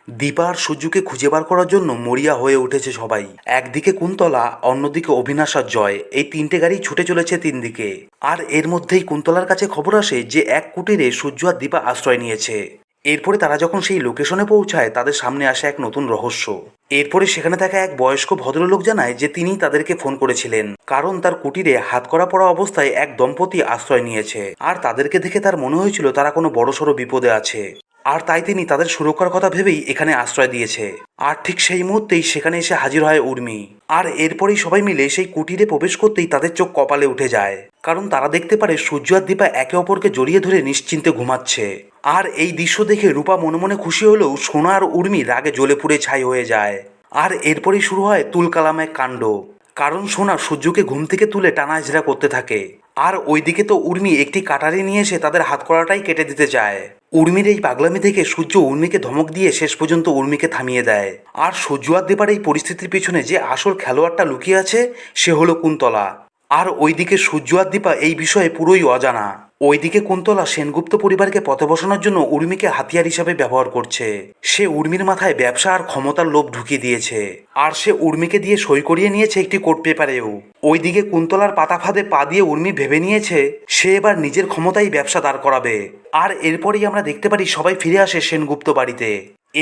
দীপা আর সূর্যকে খুঁজে বার করার জন্য মরিয়া হয়ে উঠেছে সবাই। একদিকে কুন্তলা, অন্যদিকে অভিনাশ আর জয়, এই তিনটে গাড়ি ছুটে চলেছে তিন দিকে। আর এর মধ্যেই কুন্তলার কাছে খবর আসে যে এক কুটিরে সূর্য আর দীপা আশ্রয় নিয়েছে। এরপরে তারা যখন সেই লোকেশনে পৌঁছায় তাদের সামনে আসে এক নতুন রহস্য। এরপরে সেখানে থাকা এক বয়স্ক ভদ্রলোক জানায় যে তিনি তাদেরকে ফোন করেছিলেন, কারণ তার কুটিরে হাতকড়া পরা অবস্থায় এক দম্পতি আশ্রয় নিয়েছে। আর তাদেরকে দেখে তার মনে হয়েছিল তারা কোনো বড়সড় বিপদে আছে, আর তাই তিনি তাদের সুরক্ষার কথা ভেবেই এখানে আশ্রয় দিয়েছে। আর ঠিক সেই মুহূর্তেই সেখানে এসে হাজির হয় উর্মি। আর এরপরেই সবাই মিলে সেই কুটিরে প্রবেশ করতেই তাদের চোখ কপালে উঠে যায়, কারণ তারা দেখতে পারে সূর্য আর দীপা একে অপরকে জড়িয়ে ধরে নিশ্চিন্তে ঘুমাচ্ছে। আর এই দৃশ্য দেখে রূপা মনে মনে খুশি হলেও সোনা আর উর্মি রাগে জ্বলে পুড়ে ছাই হয়ে যায়। আর এরপরেই শুরু হয় তুলকালামের কাণ্ড, কারণ সোনা সূর্যকে ঘুম থেকে তুলে টানা হেঁচড়া করতে থাকে। আর ওইদিকে তো উর্মি একটি কাটারি নিয়ে এসে তাদের হাতকড়াটাই কেটে দিতে চায়। উর্মির এই পাগলামি দেখে সূর্য উর্মিকে ধমক দিয়ে শেষ পর্যন্ত উর্মিকে থামিয়ে দেয়। আর সূর্য আর দীপার এই পরিস্থিতির পিছনে যে আসল খেলোয়াড়টা লুকিয়ে আছে সে হলো কুন্তলা। আর ওইদিকে সূর্য আর দীপা এই বিষয়ে পুরোই অজানা। ওইদিকে কুন্তলা সেনগুপ্ত পরিবারকে পথে বসানোর জন্য উর্মিকে হাতিয়ার হিসাবে ব্যবহার করছে। সে উর্মির মাথায় ব্যবসা আর ক্ষমতার লোভ ঢুকিয়ে দিয়েছে। আর সে উর্মিকে দিয়ে সই করিয়ে নিয়েছে একটি কোর্ট পেপারেও। ওইদিকে কুন্তলার পাতা ফাঁদে পা দিয়ে উর্মি ভেবে নিয়েছে সে এবার নিজের ক্ষমতায় ব্যবসা দাঁড় করাবে। আর এরপরেই আমরা দেখতে পারি সবাই ফিরে আসে সেনগুপ্ত বাড়িতে।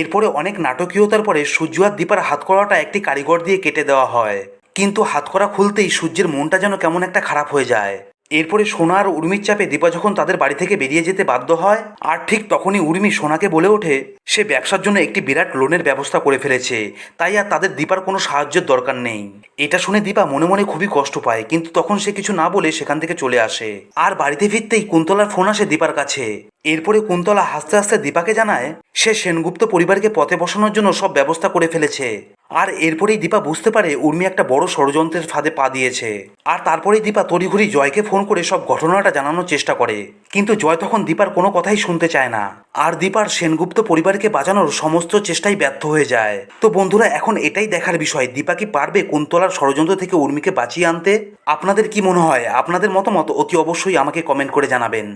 এরপরে অনেক নাটকীয়তার পরে সূর্য আর দীপার হাতকড়াটা একটি কারিগর দিয়ে কেটে দেওয়া হয়, কিন্তু হাতকড়া খুলতেই সূর্যের মনটা যেন কেমন একটা খারাপ হয়ে যায়। এরপরে সোনা আর উর্মির চাপে দীপা যখন তাদের বাড়ি থেকে বেরিয়ে যেতে বাধ্য হয়, আর ঠিক তখনই উর্মি সোনাকে বলে ওঠে সে ব্যবসার জন্য একটি বিরাট লোনের ব্যবস্থা করে ফেলেছে, তাই আর তাদের দীপার কোনো সাহায্যের দরকার নেই। এটা শুনে দীপা মনে মনে খুবই কষ্ট পায়, কিন্তু তখন সে কিছু না বলে সেখান থেকে চলে আসে। আর বাড়িতে ফিরতেই কুন্তলার ফোন আসে দীপার কাছে। এরপরে কুন্তলা হাসতে হাসতে দীপাকে জানায় সে সেনগুপ্ত পরিবারকে পথে বসানোর জন্য সব ব্যবস্থা করে ফেলেছে। আর এরপরেই দীপা বুঝতে পারে উর্মি একটা বড় ষড়যন্ত্রের ফাঁদে পা দিয়েছে। আর তারপরেই দীপা তড়িঘড়ি জয়কে ফোন করে সব ঘটনাটা জানানোর চেষ্টা করে, কিন্তু জয় তখন দীপার কোনো কথাই শুনতে চায় না। আর দীপার সেনগুপ্ত পরিবারকে বাঁচানোর সমস্ত চেষ্টাই ব্যর্থ হয়ে যায়। তো বন্ধুরা, এখন এটাই দেখার বিষয় দীপা কি পারবে কুন্তলার ষড়যন্ত্র থেকে উর্মিকে বাঁচিয়ে আনতে। আপনাদের কি মনে হয়? আপনাদের মতামত অতি অবশ্যই আমাকে কমেন্ট করে জানাবেন।